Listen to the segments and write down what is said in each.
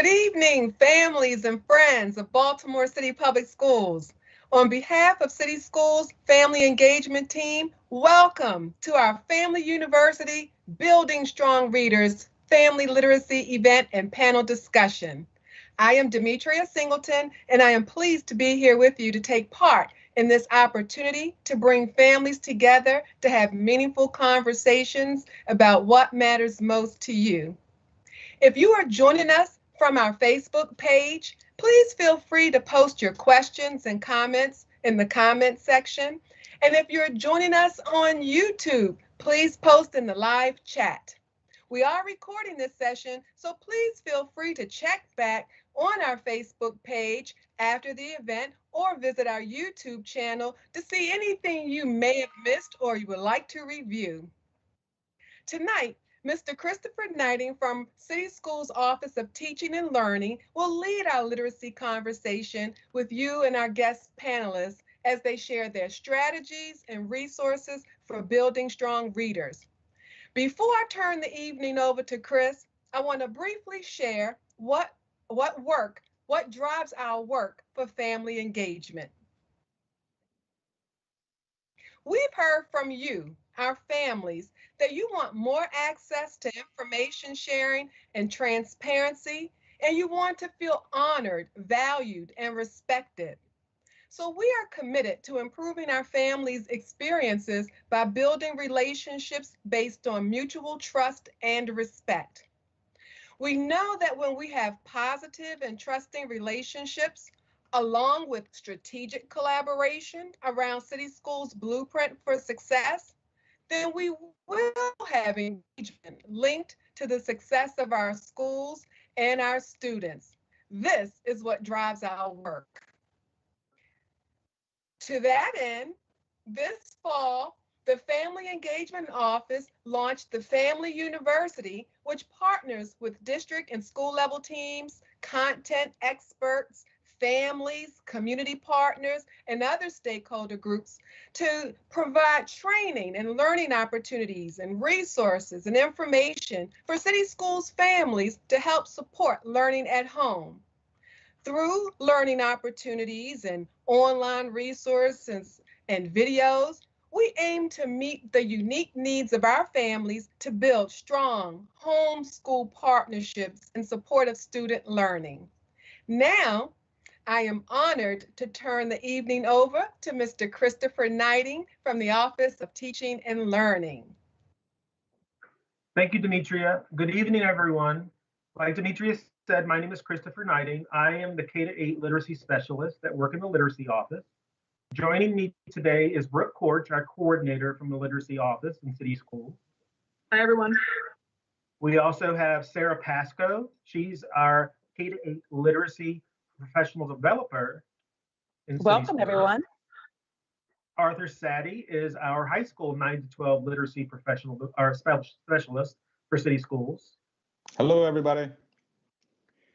Good evening, families and friends of Baltimore City Public Schools. On behalf of City Schools Family Engagement Team, welcome to our Family University Building Strong Readers Family Literacy event and panel discussion. I am Demetria Singleton, and I am pleased to be here with you to take part in this opportunity to bring families together to have meaningful conversations about what matters most to you. If you are joining us from our Facebook page, please feel free to post your questions and comments in the comment section. And if you're joining us on YouTube, please post in the live chat. We are recording this session, so please feel free to check back on our Facebook page after the event or visit our YouTube channel to see anything you may have missed or you would like to review. Tonight, Mr. Christopher Knighting from City Schools Office of Teaching and Learning will lead our literacy conversation with you and our guest panelists as they share their strategies and resources for building strong readers. Before I turn the evening over to Chris, I want to briefly share what drives our work for family engagement. We've heard from you, our families, that you want more access to information sharing and transparency, and you want to feel honored, valued, and respected. So we are committed to improving our families' experiences by building relationships based on mutual trust and respect. We know that when we have positive and trusting relationships, along with strategic collaboration around City Schools' blueprint for success, then we will have engagement linked to the success of our schools and our students. This is what drives our work. To that end, this fall, the Family Engagement Office launched the Family University, which partners with district and school level teams, content experts, families, community partners, and other stakeholder groups to provide training and learning opportunities and resources and information for City Schools families to help support learning at home. Through learning opportunities and online resources and videos, we aim to meet the unique needs of our families to build strong homeschool partnerships in support of student learning. Now, I am honored to turn the evening over to Mr. Christopher Knighting from the Office of Teaching and Learning. Thank you, Demetria. Good evening, everyone. Like Demetria said, my name is Christopher Knighting. I am the K-8 literacy specialist that work in the literacy office. Joining me today is Brooke Korch, our coordinator from the literacy office in City Schools. Hi, everyone. We also have Sarah Pasco. She's our K-8 literacy professional developer in City Welcome, Schools. everyone. Arthur Sadie is our high school 9 to 12 literacy professional or specialist for City Schools. Hello, everybody.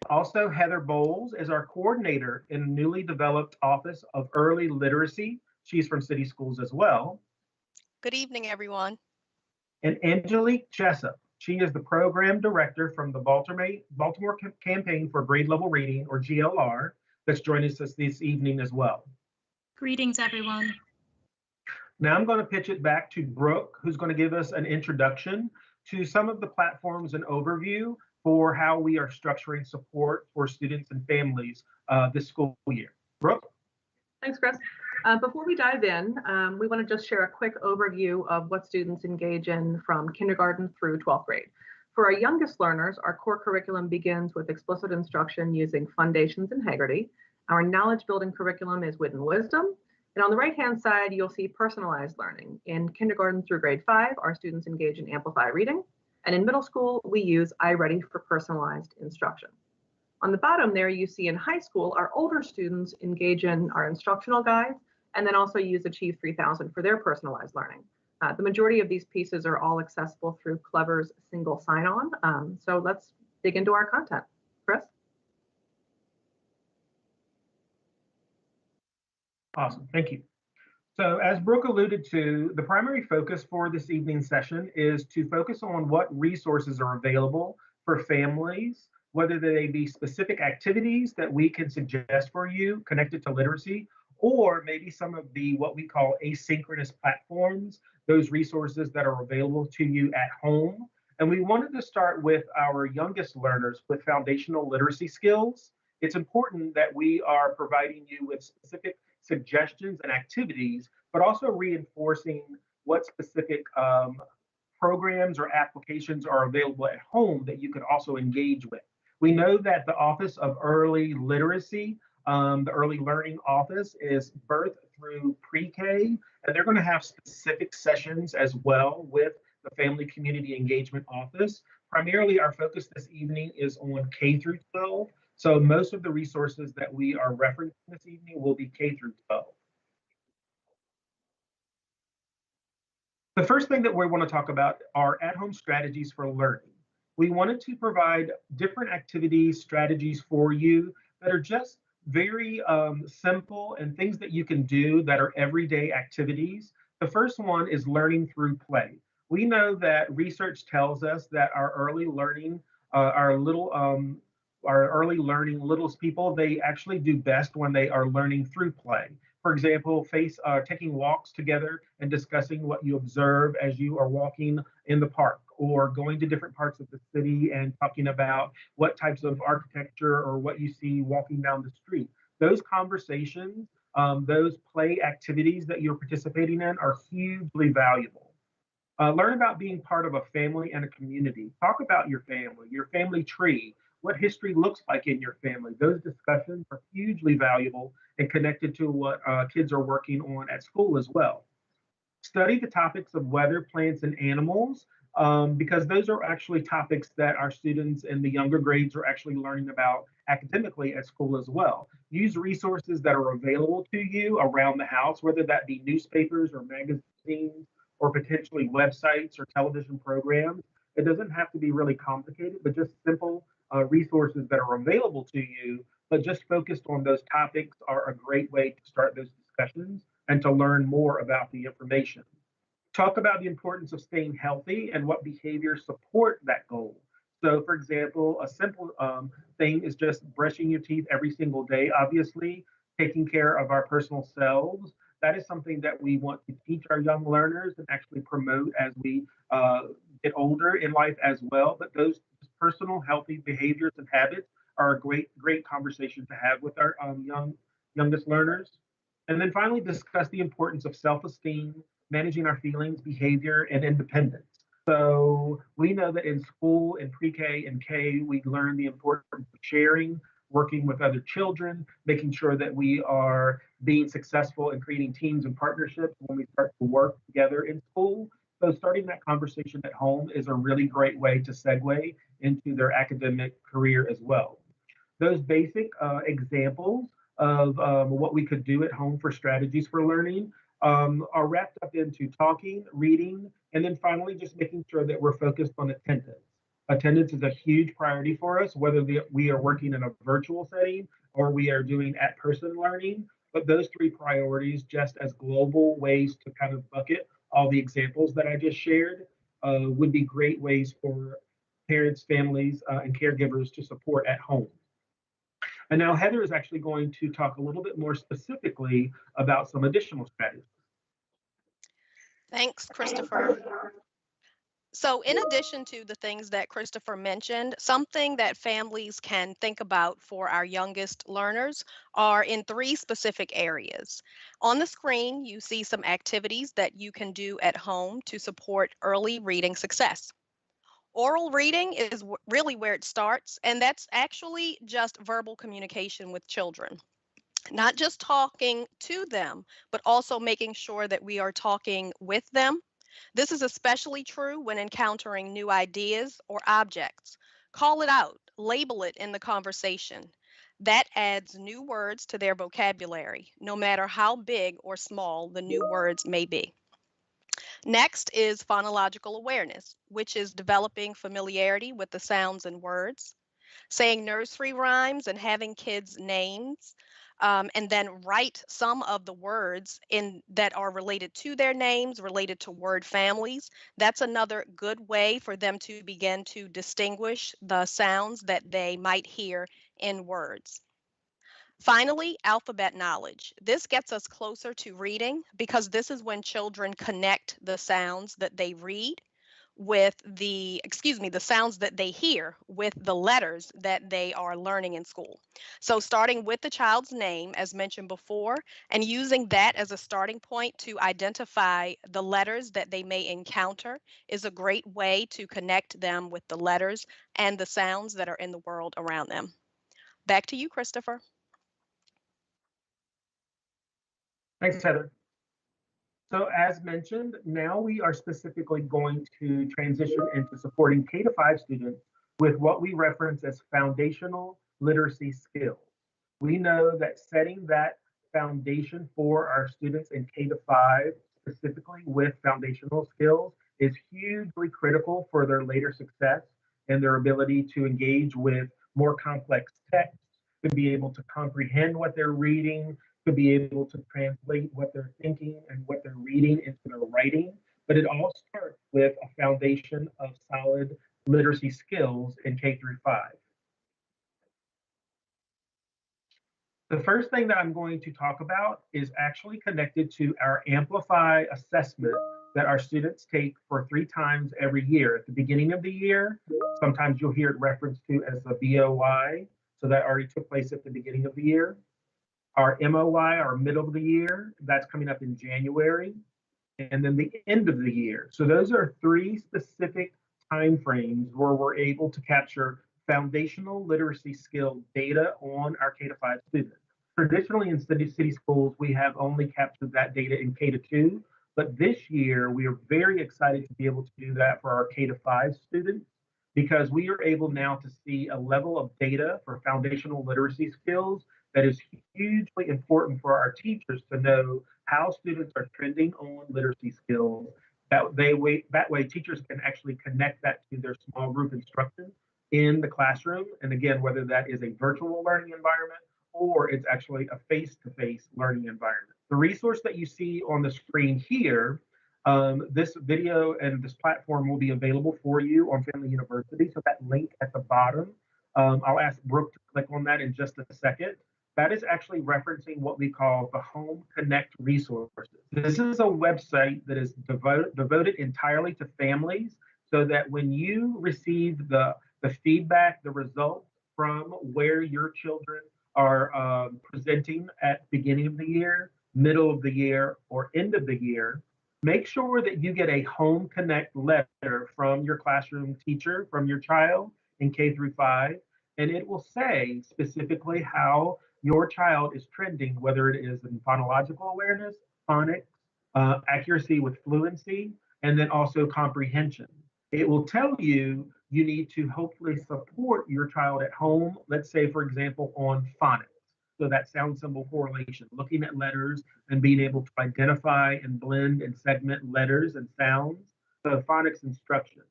Also, Heather Bowles is our coordinator in the newly developed Office of Early Literacy. She's from City Schools as well. Good evening, everyone. And Angelique Jessup. She is the program director from the Baltimore Campaign for Grade Level Reading, or GLR, that's joining us this evening as well. Greetings, everyone. Now I'm going to pitch it back to Brooke, who's going to give us an introduction to some of the platforms and overview for how we are structuring support for students and families this school year. Brooke? Thanks, Chris. Before we dive in, we want to just share a quick overview of what students engage in from kindergarten through 12th grade. For our youngest learners, our core curriculum begins with explicit instruction using Foundations in Haggerty. Our knowledge building curriculum is Wit and Wisdom. And on the right-hand side, you'll see personalized learning. In kindergarten through grade 5, our students engage in Amplify reading. And in middle school, we use iReady for personalized instruction. On the bottom there, you see in high school, our older students engage in our instructional guides and then also use Achieve 3000 for their personalized learning. The majority of these pieces are all accessible through Clever's single sign-on. So let's dig into our content. Chris? Awesome, thank you. So as Brooke alluded to, the primary focus for this evening's session is to focus on what resources are available for families whether they be specific activities that we can suggest for you connected to literacy, or maybe some of the what we call asynchronous platforms, those resources that are available to you at home. And we wanted to start with our youngest learners with foundational literacy skills. It's important that we are providing you with specific suggestions and activities, but also reinforcing what specific programs or applications are available at home that you could also engage with. We know that the Office of Early Literacy, the Early Learning Office, is birth through pre-K, and they're going to have specific sessions as well with the Family Community Engagement Office. Primarily, our focus this evening is on K through 12. So most of the resources that we are referencing this evening will be K through 12. The first thing that we want to talk about are at-home strategies for learning. We wanted to provide different activities, strategies for you that are just very simple and things that you can do that are everyday activities. The first one is learning through play. We know that research tells us that our early learning, our early learning littlest people, they actually do best when they are learning through play. For example, taking walks together and discussing what you observe as you are walking in the park, or going to different parts of the city and talking about what types of architecture or what you see walking down the street. Those conversations, those play activities that you're participating in are hugely valuable. Learn about being part of a family and a community. Talk about your family tree, what history looks like in your family. Those discussions are hugely valuable and connected to what kids are working on at school as well. Study the topics of weather, plants, and animals, because those are actually topics that our students in the younger grades are actually learning about academically at school as well. Use resources that are available to you around the house, whether that be newspapers or magazines or potentially websites or television programs. It doesn't have to be really complicated, but just simple resources that are available to you, but just focused on those topics are a great way to start those discussions and to learn more about the information. Talk about the importance of staying healthy and what behaviors support that goal. So, for example, a simple thing is just brushing your teeth every single day, obviously, taking care of our personal selves. That is something that we want to teach our young learners and actually promote as we get older in life as well. But those personal healthy behaviors and habits are a great conversation to have with our youngest learners. And then finally, discuss the importance of self-esteem, managing our feelings, behavior, and independence. So we know that in school, in pre-K and K, we learn the importance of sharing, working with other children, making sure that we are being successful in creating teams and partnerships when we start to work together in school. So starting that conversation at home is a really great way to segue into their academic career as well. Those basic examples of what we could do at home for strategies for learning are wrapped up into talking, reading, and then finally just making sure that we're focused on attendance. Attendance is a huge priority for us, whether we are working in a virtual setting or we are doing at-person learning. But those three priorities, just as global ways to kind of bucket all the examples that I just shared, would be great ways for parents, families, and caregivers to support at home. And now Heather is actually going to talk a little bit more specifically about some additional strategies. Thanks, Christopher. So, in addition to the things that Christopher mentioned, something that families can think about for our youngest learners are in three specific areas. On the screen, you see some activities that you can do at home to support early reading success. Oral reading is really where it starts, and that's actually just verbal communication with children. Not just talking to them, but also making sure that we are talking with them. This is especially true when encountering new ideas or objects. Call it out, label it in the conversation. That adds new words to their vocabulary, no matter how big or small the new words may be. Next is phonological awareness, which is developing familiarity with the sounds and words, saying nursery rhymes and having kids' names and then write some of the words in that are related to their names, related to word families. That's another good way for them to begin to distinguish the sounds that they might hear in words. Finally, alphabet knowledge. This gets us closer to reading because this is when children connect the sounds that they read with the sounds that they hear with the letters that they are learning in school. So starting with the child's name, as mentioned before, and using that as a starting point to identify the letters that they may encounter is a great way to connect them with the letters and the sounds that are in the world around them. Back to you, Christopher. Thanks, Heather. So as mentioned, now we are specifically going to transition into supporting K-5 students with what we reference as foundational literacy skills. We know that setting that foundation for our students in K-5, specifically with foundational skills, is hugely critical for their later success and their ability to engage with more complex texts, to be able to comprehend what they're reading, to be able to translate what they're thinking and what they're reading into their writing. But it all starts with a foundation of solid literacy skills in K through 5. The first thing that I'm going to talk about is actually connected to our Amplify assessment that our students take for 3 times every year. At the beginning of the year, sometimes you'll hear it referenced to as the BOY, so that already took place at the beginning of the year. Our MOY, our middle of the year, that's coming up in January, and then the end of the year. So those are 3 specific timeframes where we're able to capture foundational literacy skill data on our K-5 students. Traditionally in city schools, we have only captured that data in K-2, but this year we are very excited to be able to do that for our K-5 students because we are able now to see a level of data for foundational literacy skills that is hugely important for our teachers to know how students are trending on literacy skills. That way teachers can actually connect that to their small group instruction in the classroom. And again, whether that is a virtual learning environment or it's actually a face-to-face learning environment. The resource that you see on the screen here, this video and this platform will be available for you on Family University. So that link at the bottom, I'll ask Brooke to click on that in just a second. That is actually referencing what we call the Home Connect resources. This is a website that is devoted entirely to families so that when you receive the feedback, the results from where your children are presenting at beginning of the year, middle of the year, or end of the year, make sure that you get a Home Connect letter from your classroom teacher, from your child in K through 5, and it will say specifically how your child is trending, whether it is in phonological awareness, phonics, accuracy with fluency, and then also comprehension. It will tell you you need to hopefully support your child at home, let's say, for example, on phonics. So that sound symbol correlation, looking at letters and being able to identify and blend and segment letters and sounds, so phonics instruction.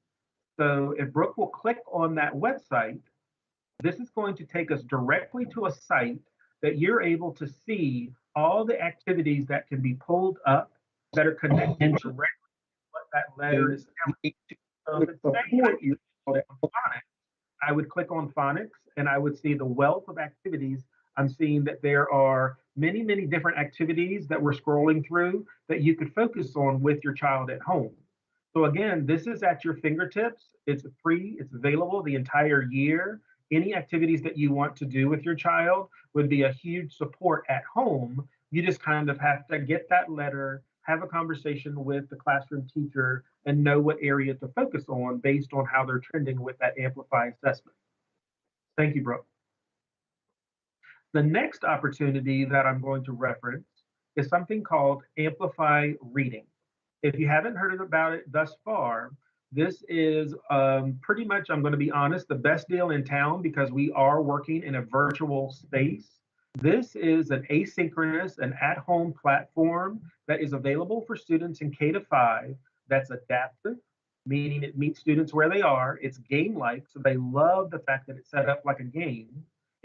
So if Brooke will click on that website, this is going to take us directly to a site that you're able to see all the activities that can be pulled up that are connected directly to what that letter is telling you. So if it's saying you on phonics, I would click on phonics and I would see the wealth of activities. I'm seeing that there are many, many different activities that we're scrolling through that you could focus on with your child at home. So again, this is at your fingertips. It's free, it's available the entire year. Any activities that you want to do with your child would be a huge support at home. You just kind of have to get that letter, have a conversation with the classroom teacher, and know what area to focus on based on how they're trending with that Amplify assessment. Thank you, Brooke. The next opportunity that I'm going to reference is something called Amplify Reading. If you haven't heard about it thus far, this is pretty much, I'm going to be honest, the best deal in town because we are working in a virtual space. This is an asynchronous and at-home platform that is available for students in K-5 that's adaptive, meaning it meets students where they are. It's game-like, so they love the fact that it's set up like a game.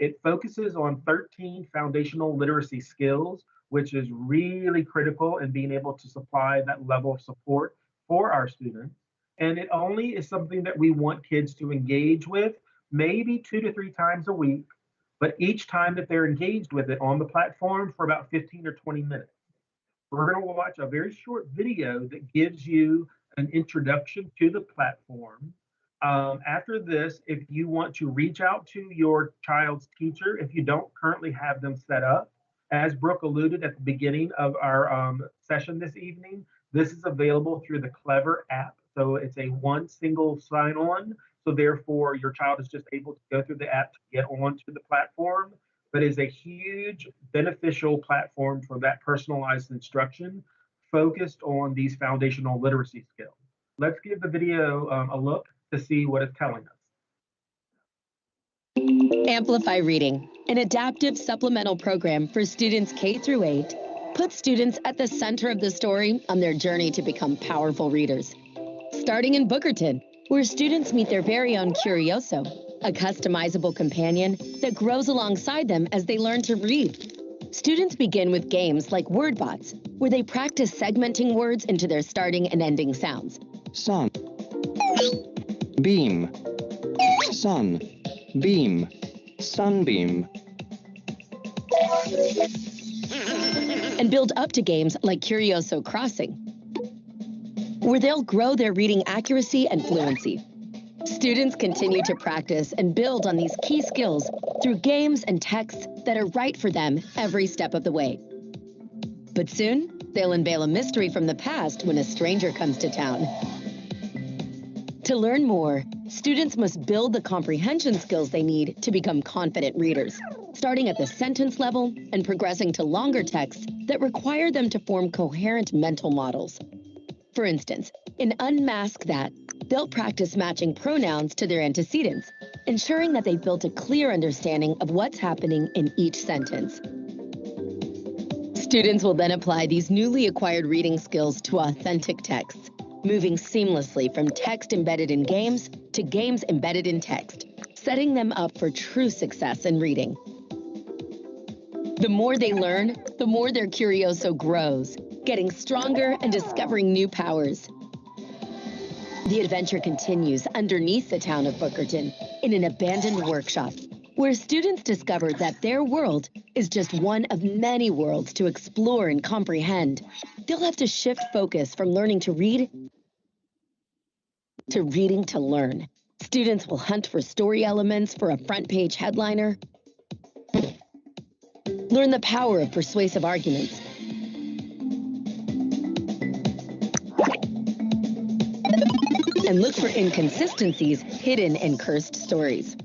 It focuses on 13 foundational literacy skills, which is really critical in being able to supply that level of support for our students. And it only is something that we want kids to engage with maybe 2 to 3 times a week, but each time that they're engaged with it on the platform for about 15 or 20 minutes. We're going to watch a very short video that gives you an introduction to the platform. After this, if you want to reach out to your child's teacher, if you don't currently have them set up, as Brooke alluded at the beginning of our session this evening, this is available through the Clever app. So it's a one single sign-on. So therefore, your child is just able to go through the app to get onto the platform, but is a huge beneficial platform for that personalized instruction focused on these foundational literacy skills. Let's give the video a look to see what it's telling us. Amplify Reading, an adaptive supplemental program for students K through 8, puts students at the center of the story on their journey to become powerful readers. Starting in Bookerton, where students meet their very own Curioso, a customizable companion that grows alongside them as they learn to read. Students begin with games like WordBots, where they practice segmenting words into their starting and ending sounds. Sun, beam, sun, beam, sunbeam. And build up to games like Curioso Crossing, where they'll grow their reading accuracy and fluency. Students continue to practice and build on these key skills through games and texts that are right for them every step of the way. But soon, they'll unveil a mystery from the past when a stranger comes to town. To learn more, students must build the comprehension skills they need to become confident readers, starting at the sentence level and progressing to longer texts that require them to form coherent mental models. For instance, in Unmask That, they'll practice matching pronouns to their antecedents, ensuring that they've built a clear understanding of what's happening in each sentence. Students will then apply these newly acquired reading skills to authentic texts, moving seamlessly from text embedded in games to games embedded in text, setting them up for true success in reading. The more they learn, the more their Curioso grows, getting stronger and discovering new powers. The adventure continues underneath the town of Bookerton in an abandoned workshop, where students discover that their world is just one of many worlds to explore and comprehend. They'll have to shift focus from learning to read to reading to learn. Students will hunt for story elements for a front page headliner, learn the power of persuasive arguments, and look for inconsistencies hidden in cursed stories.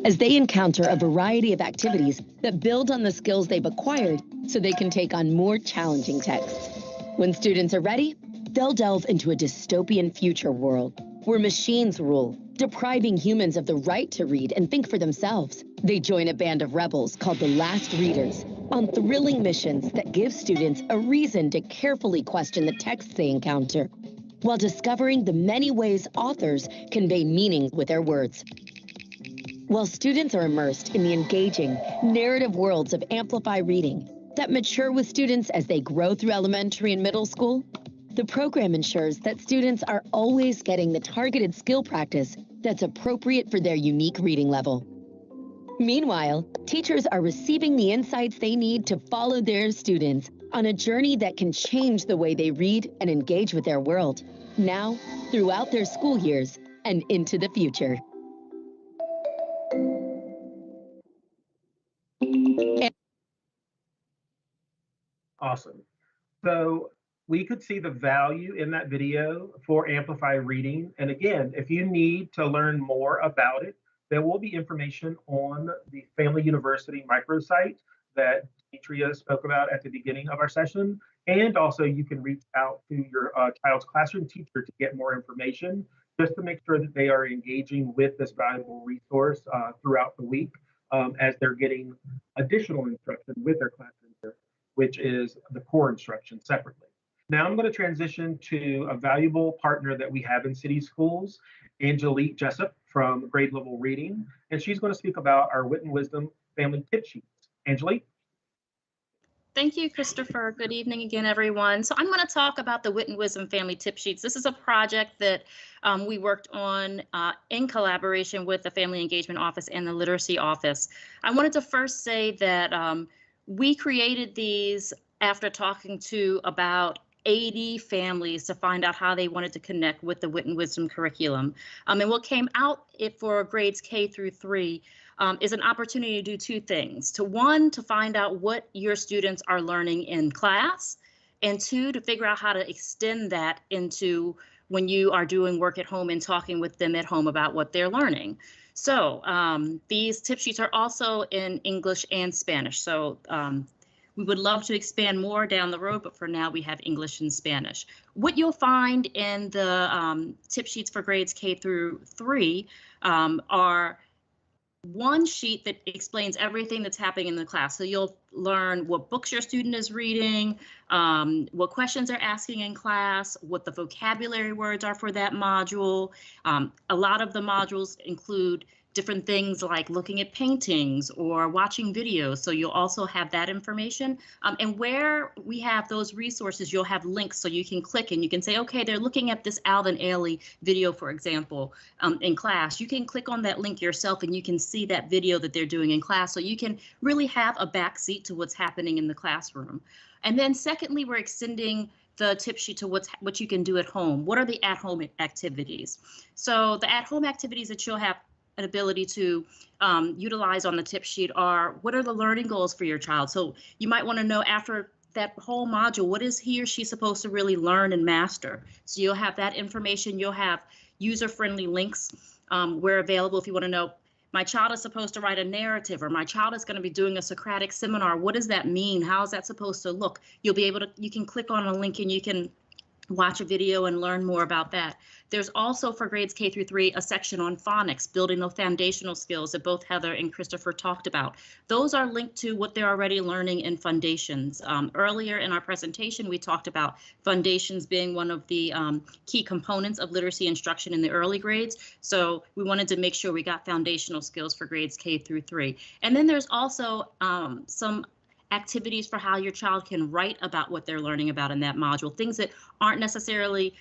As they encounter a variety of activities that build on the skills they've acquired so they can take on more challenging texts. When students are ready, they'll delve into a dystopian future world where machines rule, depriving humans of the right to read and think for themselves. They join a band of rebels called the Last Readers on thrilling missions that give students a reason to carefully question the texts they encounter, while discovering the many ways authors convey meaning with their words. While students are immersed in the engaging, narrative worlds of Amplify Reading that mature with students as they grow through elementary and middle school, the program ensures that students are always getting the targeted skill practice that's appropriate for their unique reading level. Meanwhile, teachers are receiving the insights they need to follow their students on a journey that can change the way they read and engage with their world, now, throughout their school years, and into the future. Awesome. So we could see the value in that video for Amplify Reading. And again, if you need to learn more about it, there will be information on the Family University microsite that Demetria spoke about at the beginning of our session. And also you can reach out to your child's classroom teacher to get more information, just to make sure that they are engaging with this valuable resource throughout the week as they're getting additional instruction with their classroom teacher, which is the core instruction separately. Now I'm going to transition to a valuable partner that we have in City Schools, Angelique Jessup from grade level reading, and she's going to speak about our Wit and Wisdom family tip sheets. Angelique? Thank you, Christopher. Good evening again, everyone. So I'm going to talk about the Wit and Wisdom Family Tip Sheets. This is a project that we worked on in collaboration with the Family Engagement Office and the Literacy Office. I wanted to first say that we created these after talking to about 80 families to find out how they wanted to connect with the Wit and Wisdom curriculum. And what came out for grades K through 3 is an opportunity to do two things. To find out what your students are learning in class, and two, to figure out how to extend that into when you are doing work at home and talking with them at home about what they're learning. So these tip sheets are also in English and Spanish. So we would love to expand more down the road, but for now we have English and Spanish. What you'll find in the tip sheets for grades K through 3 are one sheet that explains everything that's happening in the class. So you'll learn what books your student is reading, what questions they're asking in class, what the vocabulary words are for that module. A lot of the modules include different things like looking at paintings or watching videos. So you'll also have that information. And where we have those resources, you'll have links so you can click and you can say, okay, they're looking at this Alvin Ailey video, for example, in class. You can click on that link yourself and you can see that video that they're doing in class. So you can really have a backseat to what's happening in the classroom. And then secondly, we're extending the tip sheet to what you can do at home. What are the at-home activities? So the at-home activities that you'll have an ability to utilize on the tip sheet are, what are the learning goals for your child? So you might want to know after that whole module, what is he or she supposed to really learn and master? So you'll have that information. You'll have user-friendly links where available if you want to know, my child is supposed to write a narrative, or my child is going to be doing a Socratic seminar. What does that mean? How is that supposed to look? You'll be able to, you can click on a link and you can watch a video and learn more about that. There's also for grades K through 3 a section on phonics, building the foundational skills that both Heather and Christopher talked about. Those are linked to what they're already learning in foundations. Earlier in our presentation, we talked about foundations being one of the key components of literacy instruction in the early grades. So we wanted to make sure we got foundational skills for grades K through 3. And then there's also some activities for how your child can write about what they're learning about in that module, things that aren't necessarily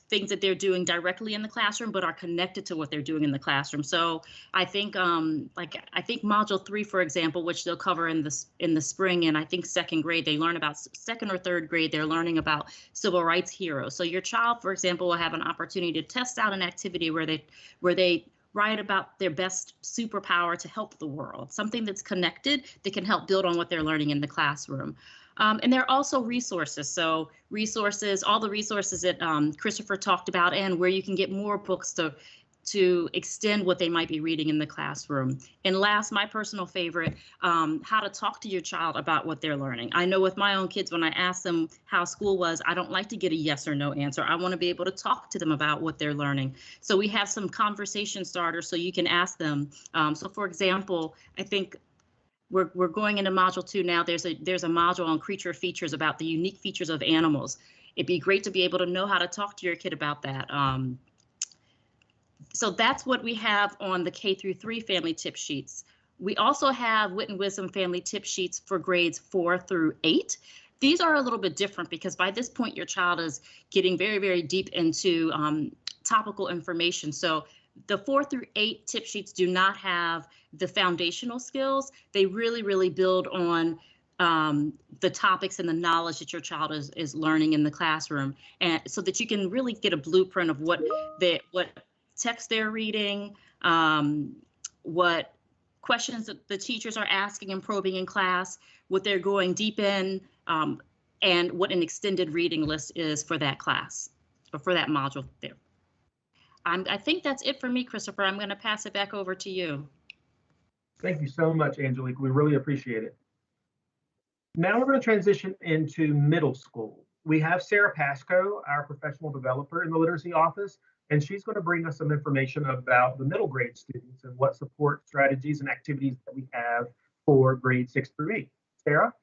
things that they're doing directly in the classroom, but are connected to what they're doing in the classroom. So I think I think module 3, for example, which they'll cover in the spring, and I think second grade, they learn about second or third grade, they're learning about civil rights heroes. So your child, for example, will have an opportunity to test out an activity where they write about their best superpower to help the world, something that's connected that can help build on what they're learning in the classroom. And there are also resources. So resources, all the resources that Christopher talked about, and where you can get more books to extend what they might be reading in the classroom. And last, my personal favorite, how to talk to your child about what they're learning. I know with my own kids, when I ask them how school was, I don't like to get a yes or no answer. I want to be able to talk to them about what they're learning. So we have some conversation starters so you can ask them. So for example, I think we're going into module 2 now. There's a module on creature features about the unique features of animals. It'd be great to be able to know how to talk to your kid about that. So that's what we have on the K through 3 family tip sheets. We also have Wit and Wisdom family tip sheets for grades 4 through 8. These are a little bit different because by this point your child is getting very, very deep into topical information. So the 4 through 8 tip sheets do not have the foundational skills. They really, really build on the topics and the knowledge that your child is learning in the classroom, and so that you can really get a blueprint of what text they're reading, what questions that the teachers are asking and probing in class, what they're going deep in, and what an extended reading list is for that class or for that module there. I think that's it for me, Christopher. I'm going to pass it back over to you. Thank you so much, Angelique. We really appreciate it. Now we're going to transition into middle school. We have Sarah Pascoe, our professional developer in the literacy office, and she's going to bring us some information about the middle grade students and what support strategies and activities that we have for grades 6 through 8. Sarah?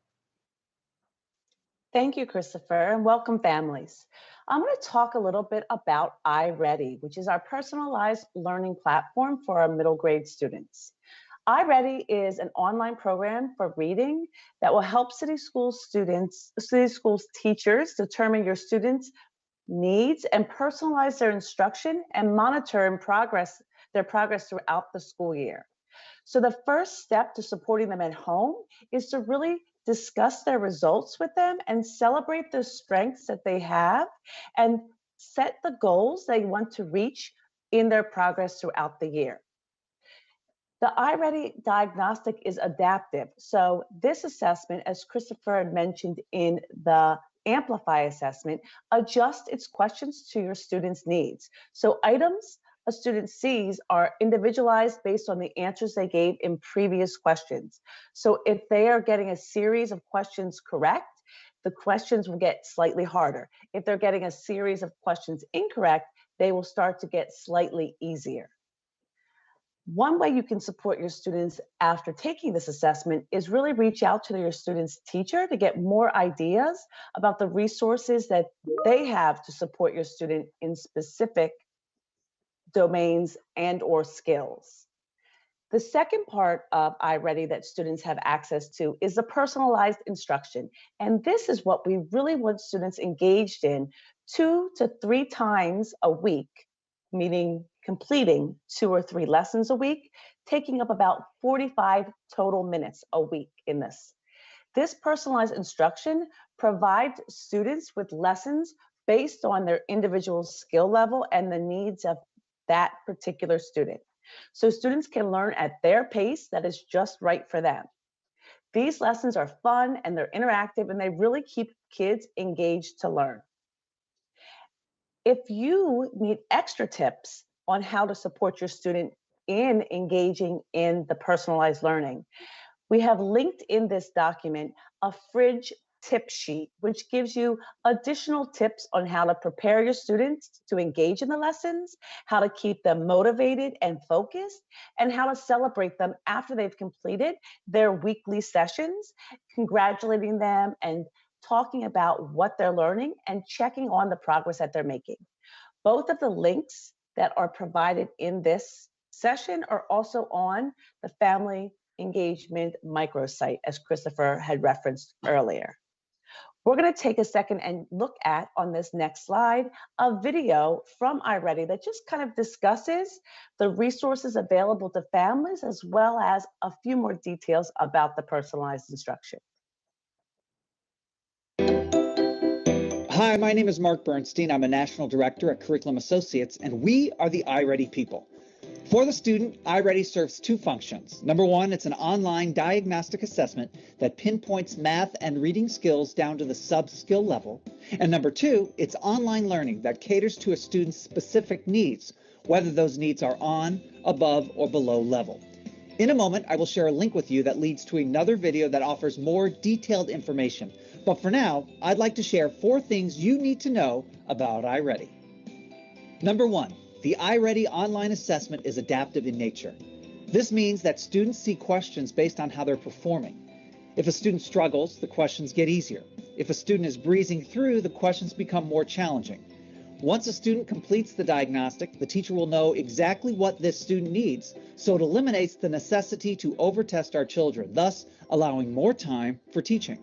Thank you, Christopher, and welcome families. I'm going to talk a little bit about iReady, which is our personalized learning platform for our middle grade students. iReady is an online program for reading that will help city schools teachers determine your students' needs and personalize their instruction and monitor their progress throughout the school year. So the first step to supporting them at home is to really discuss their results with them and celebrate the strengths that they have and set the goals they want to reach in their progress throughout the year. The iReady diagnostic is adaptive. So this assessment, as Christopher had mentioned in the Amplify assessment, adjusts its questions to your students' needs. So items a student sees are individualized based on the answers they gave in previous questions. So if they are getting a series of questions correct, the questions will get slightly harder. If they're getting a series of questions incorrect, they will start to get slightly easier. One way you can support your students after taking this assessment is really reach out to your student's teacher to get more ideas about the resources that they have to support your student in specific domains and or skills. The second part of iReady that students have access to is the personalized instruction. And this is what we really want students engaged in 2 to 3 times a week, meaning completing 2 or 3 lessons a week, taking up about 45 total minutes a week in this. This personalized instruction provides students with lessons based on their individual skill level and the needs of that particular student. So students can learn at their pace that is just right for them. These lessons are fun and they're interactive and they really keep kids engaged to learn. If you need extra tips on how to support your student in engaging in the personalized learning, we have linked in this document a fridge tip sheet, which gives you additional tips on how to prepare your students to engage in the lessons, how to keep them motivated and focused, and how to celebrate them after they've completed their weekly sessions, congratulating them and talking about what they're learning and checking on the progress that they're making. Both of the links that are provided in this session are also on the Family Engagement microsite, as Christopher had referenced earlier. We're going to take a second and look at, on this next slide, a video from iReady that just kind of discusses the resources available to families, as well as a few more details about the personalized instruction. Hi, my name is Mark Bernstein. I'm a National Director at Curriculum Associates, and we are the iReady people. For the student, iReady serves 2 functions. Number 1, it's an online diagnostic assessment that pinpoints math and reading skills down to the sub-skill level. And number 2, it's online learning that caters to a student's specific needs, whether those needs are on, above, or below level. In a moment, I will share a link with you that leads to another video that offers more detailed information. But for now, I'd like to share 4 things you need to know about iReady. Number 1. The iReady online assessment is adaptive in nature. This means that students see questions based on how they're performing. If a student struggles, the questions get easier. If a student is breezing through, the questions become more challenging. Once a student completes the diagnostic, the teacher will know exactly what this student needs, so it eliminates the necessity to overtest our children, thus allowing more time for teaching.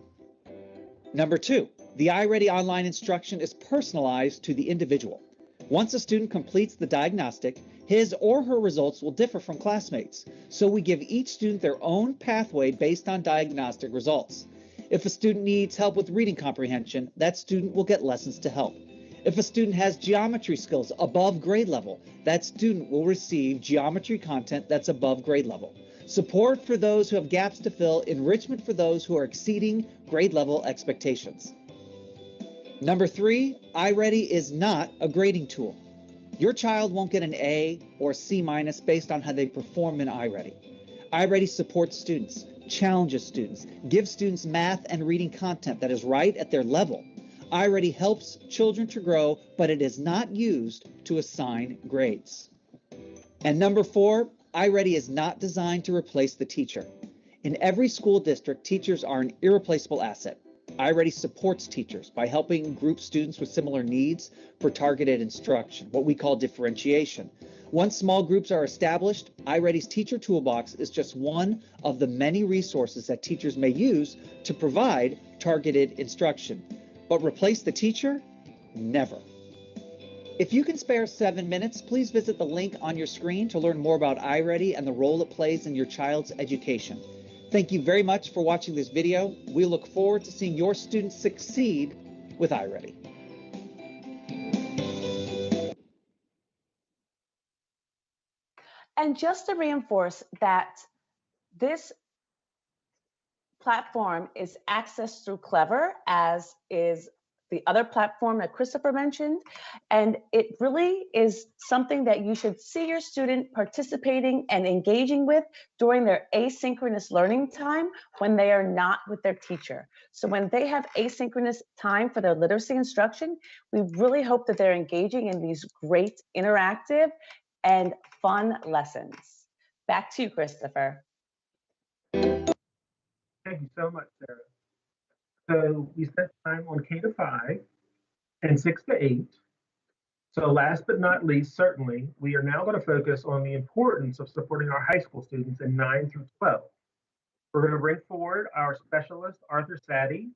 Number 2, the iReady online instruction is personalized to the individual. Once a student completes the diagnostic, his or her results will differ from classmates, so we give each student their own pathway based on diagnostic results. If a student needs help with reading comprehension, that student will get lessons to help. If a student has geometry skills above grade level, that student will receive geometry content that's above grade level. Support for those who have gaps to fill, enrichment for those who are exceeding grade level expectations. Number 3, iReady is not a grading tool. Your child won't get an A or C- based on how they perform in iReady. iReady supports students, challenges students, gives students math and reading content that is right at their level. iReady helps children to grow, but it is not used to assign grades. And number 4, iReady is not designed to replace the teacher. In every school district, teachers are an irreplaceable asset. iReady supports teachers by helping group students with similar needs for targeted instruction, what we call differentiation. Once small groups are established, iReady's Teacher Toolbox is just one of the many resources that teachers may use to provide targeted instruction. But replace the teacher? Never. If you can spare 7 minutes, please visit the link on your screen to learn more about iReady and the role it plays in your child's education. Thank you very much for watching this video. We look forward to seeing your students succeed with iReady. And just to reinforce that this platform is accessed through Clever, as is the other platform that Christopher mentioned. And it really is something that you should see your student participating and engaging with during their asynchronous learning time when they are not with their teacher. So when they have asynchronous time for their literacy instruction, we really hope that they're engaging in these great interactive and fun lessons. Back to you, Christopher. Thank you so much, Sarah. So we spent time on K to 5 and 6 to 8. So last but not least, certainly, we are now going to focus on the importance of supporting our high school students in 9 through 12. We're going to bring forward our specialist, Arthur Sadie,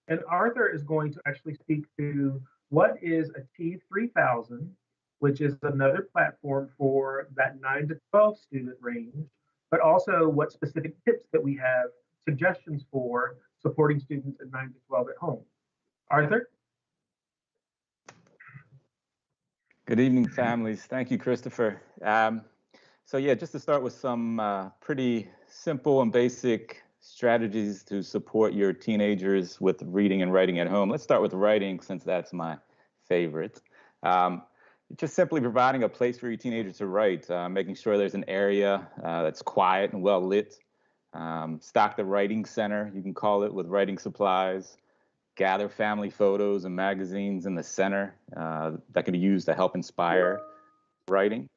and Arthur is going to actually speak to what is Achieve 3000, which is another platform for that 9 to 12 student range, but also what specific tips that we have, suggestions for supporting students in 9 to 12 at home. Arthur? Good evening, families. Thank you, Christopher. So yeah, just to start with some pretty simple and basic strategies to support your teenagers with reading and writing at home. Let's start with writing, since that's my favorite. Just simply providing a place for your teenagers to write, making sure there's an area that's quiet and well lit. Stock the writing center, you can call it, with writing supplies. Gather family photos and magazines in the center that can be used to help inspire writing.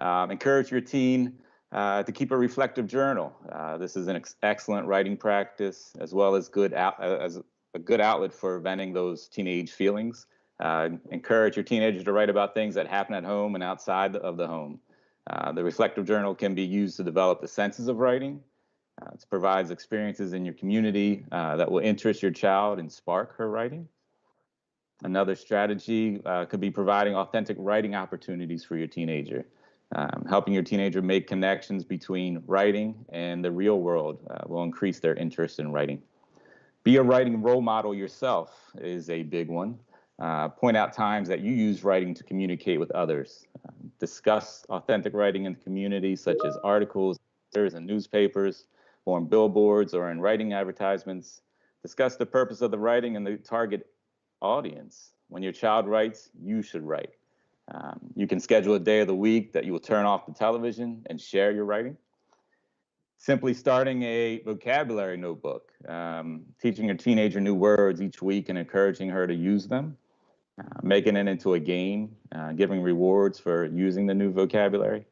Encourage your teen to keep a reflective journal. This is an excellent writing practice, as well as as a good outlet for venting those teenage feelings. Encourage your teenagers to write about things that happen at home and outside of the home. The reflective journal can be used to develop the senses of writing. It provides experiences in your community that will interest your child and spark her writing. Another strategy could be providing authentic writing opportunities for your teenager. Helping your teenager make connections between writing and the real world will increase their interest in writing. Be a writing role model yourself is a big one. Point out times that you use writing to communicate with others. Discuss authentic writing in the community, such as articles and newspapers, or on billboards or in writing advertisements. Discuss the purpose of the writing and the target audience. When your child writes, you should write. You can schedule a day of the week that you will turn off the television and share your writing. Simply starting a vocabulary notebook, teaching your teenager new words each week and encouraging her to use them. Making it into a game, giving rewards for using the new vocabulary.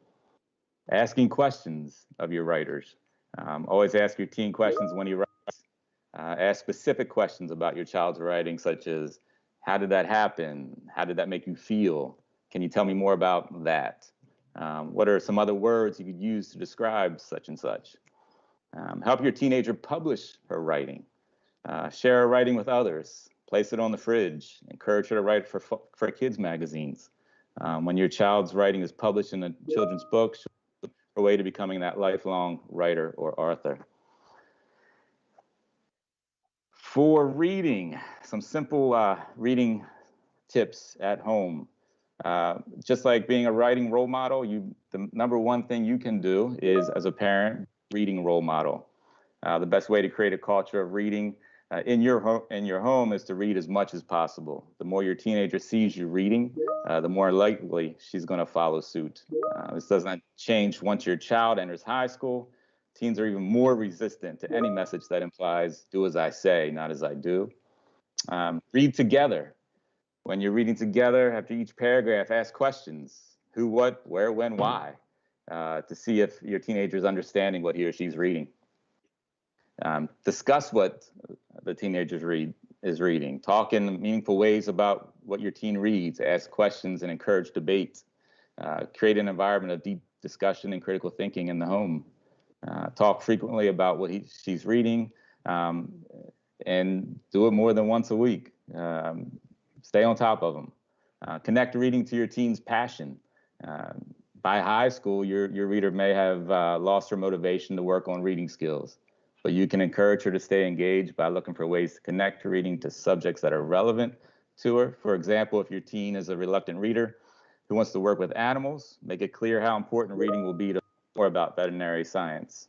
Asking questions of your writers. Always ask your teen questions when you write. Ask specific questions about your child's writing, such as, how did that happen? How did that make you feel? Can you tell me more about that? What are some other words you could use to describe such and such? Help your teenager publish her writing. Share her writing with others. Place it on the fridge. Encourage her to write for kids' magazines. When your child's writing is published in a children's book, her way to becoming that lifelong writer or author. For reading, some simple reading tips at home. Just like being a writing role model, the number one thing you can do is, as a parent, reading role model. The best way to create a culture of reading in your home is to read as much as possible. The more your teenager sees you reading, the more likely she's going to follow suit. This doesn't change once your child enters high school. Teens are even more resistant to any message that implies do as I say, not as I do. Read together. When you're reading together, after each paragraph, ask questions: who, what, where, when, why, to see if your teenager is understanding what he or she's reading. Discuss what the teenager is reading. Talk in meaningful ways about what your teen reads. Ask questions and encourage debate. Create an environment of deep discussion and critical thinking in the home. Talk frequently about what she's reading, and do it more than once a week. Stay on top of them. Connect reading to your teen's passion. By high school, your reader may have lost her motivation to work on reading skills, but you can encourage her to stay engaged by looking for ways to connect reading to subjects that are relevant to her. For example, if your teen is a reluctant reader who wants to work with animals, make it clear how important reading will be to more about veterinary science.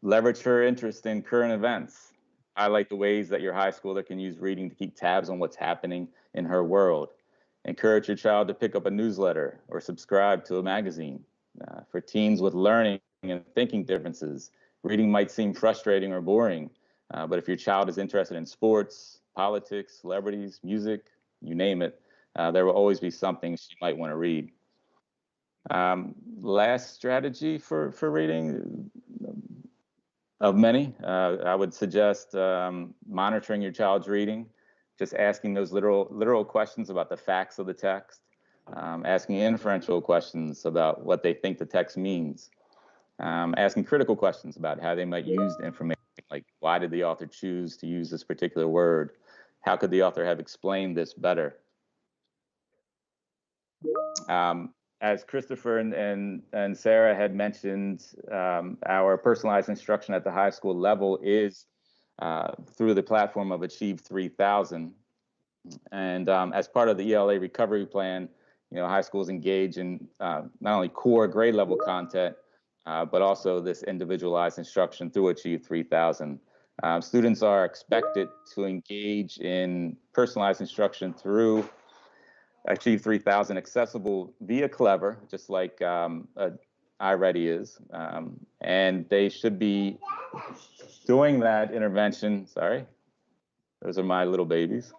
Leverage her interest in current events. Highlight the ways that your high schooler can use reading to keep tabs on what's happening in her world. Encourage your child to pick up a newsletter or subscribe to a magazine. For teens with learning and thinking differences, reading might seem frustrating or boring, but if your child is interested in sports, politics, celebrities, music, you name it, there will always be something she might want to read. Last strategy for reading, of many, I would suggest monitoring your child's reading, just asking those literal questions about the facts of the text, asking inferential questions about what they think the text means, asking critical questions about how they might use the information, like why did the author choose to use this particular word? How could the author have explained this better? As Christopher and Sarah had mentioned, our personalized instruction at the high school level is through the platform of Achieve 3000. And as part of the ELA recovery plan, high schools engage in not only core grade level content, but also this individualized instruction through Achieve 3000. Students are expected to engage in personalized instruction through Achieve 3000, accessible via Clever, just like iReady is. And they should be doing that intervention, sorry, those are my little babies.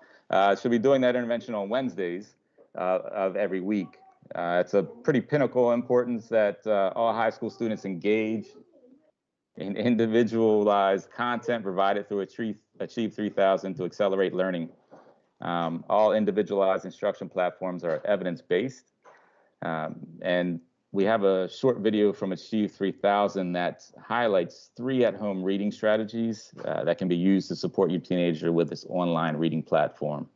Should be doing that intervention on Wednesdays of every week. It's a pretty pinnacle importance that all high school students engage in individualized content provided through Achieve 3000 to accelerate learning. All individualized instruction platforms are evidence-based, and we have a short video from Achieve 3000 that highlights 3 at-home reading strategies that can be used to support your teenager with this online reading platform.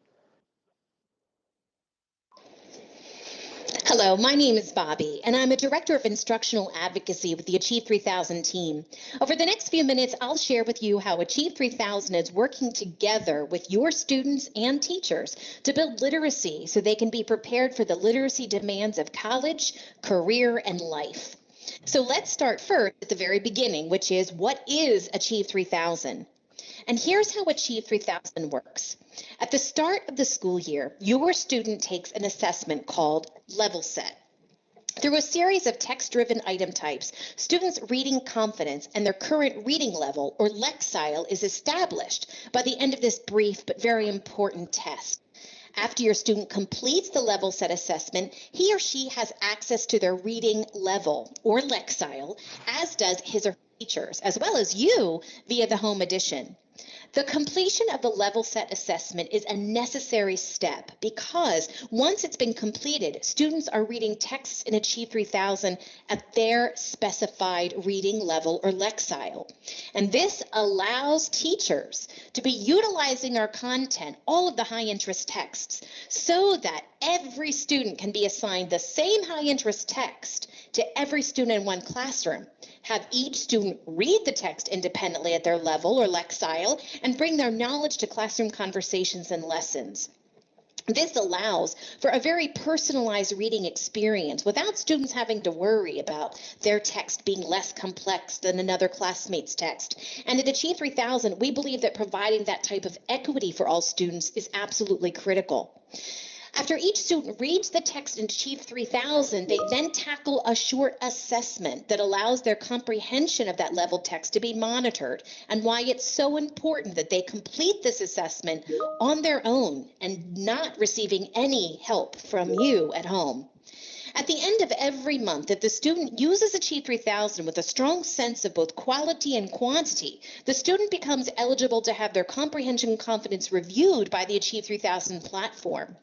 Hello, my name is Bobby, and I'm a Director of Instructional Advocacy with the Achieve 3000 team. Over the next few minutes, I'll share with you how Achieve 3000 is working together with your students and teachers to build literacy so they can be prepared for the literacy demands of college, career, and life. So let's start first at the very beginning, which is, what is Achieve 3000? And here's how Achieve 3000 works. At the start of the school year, your student takes an assessment called Level Set. Through a series of text-driven item types, students' reading confidence and their current reading level, or Lexile, is established by the end of this brief but very important test. After your student completes the Level Set assessment, he or she has access to their reading level, or Lexile, as does his or her teachers, as well as you via the home edition. The completion of the Level Set assessment is a necessary step because once it's been completed, students are reading texts in Achieve 3000 at their specified reading level or Lexile. And this allows teachers to be utilizing our content, all of the high interest texts, so that every student can be assigned the same high interest text to every student in one classroom. Have each student read the text independently at their level or Lexile and bring their knowledge to classroom conversations and lessons. This allows for a very personalized reading experience without students having to worry about their text being less complex than another classmate's text. And at Achieve 3000, we believe that providing that type of equity for all students is absolutely critical. After each student reads the text in Achieve 3000, they then tackle a short assessment that allows their comprehension of that level text to be monitored, and why it's so important that they complete this assessment on their own and not receiving any help from you at home. At the end of every month, if the student uses Achieve 3000 with a strong sense of both quality and quantity, the student becomes eligible to have their comprehension and confidence reviewed by the Achieve 3000 platform.